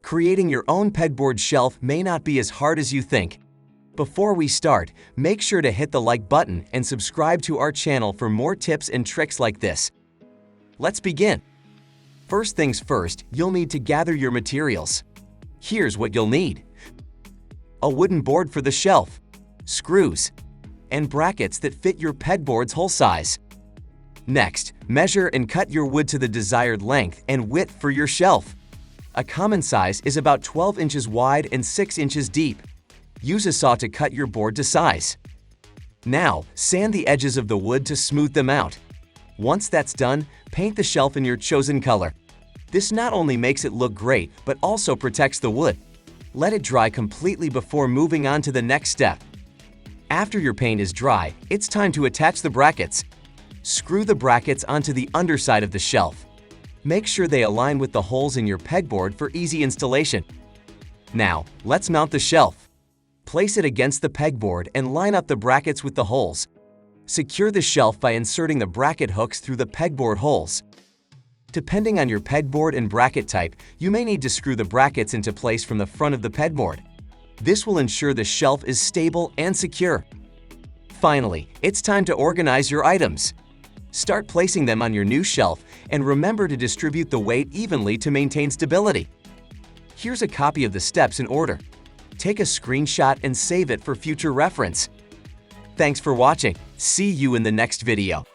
Creating your own pegboard shelf may not be as hard as you think. Before we start, make sure to hit the like button and subscribe to our channel for more tips and tricks like this. Let's begin. First things first, you'll need to gather your materials. Here's what you'll need: a wooden board for the shelf, screws, and brackets that fit your pegboard's hole size. Next, measure and cut your wood to the desired length and width for your shelf. A common size is about 12 inches wide and 6 inches deep. Use a saw to cut your board to size. Now, sand the edges of the wood to smooth them out. Once that's done, paint the shelf in your chosen color. This not only makes it look great, but also protects the wood. Let it dry completely before moving on to the next step. After your paint is dry, it's time to attach the brackets. Screw the brackets onto the underside of the shelf. Make sure they align with the holes in your pegboard for easy installation. Now, let's mount the shelf. Place it against the pegboard and line up the brackets with the holes. Secure the shelf by inserting the bracket hooks through the pegboard holes. Depending on your pegboard and bracket type, you may need to screw the brackets into place from the front of the pegboard. This will ensure the shelf is stable and secure. Finally, it's time to organize your items. Start placing them on your new shelf and remember to distribute the weight evenly to maintain stability. Here's a copy of the steps in order. Take a screenshot and save it for future reference. Thanks for watching. See you in the next video.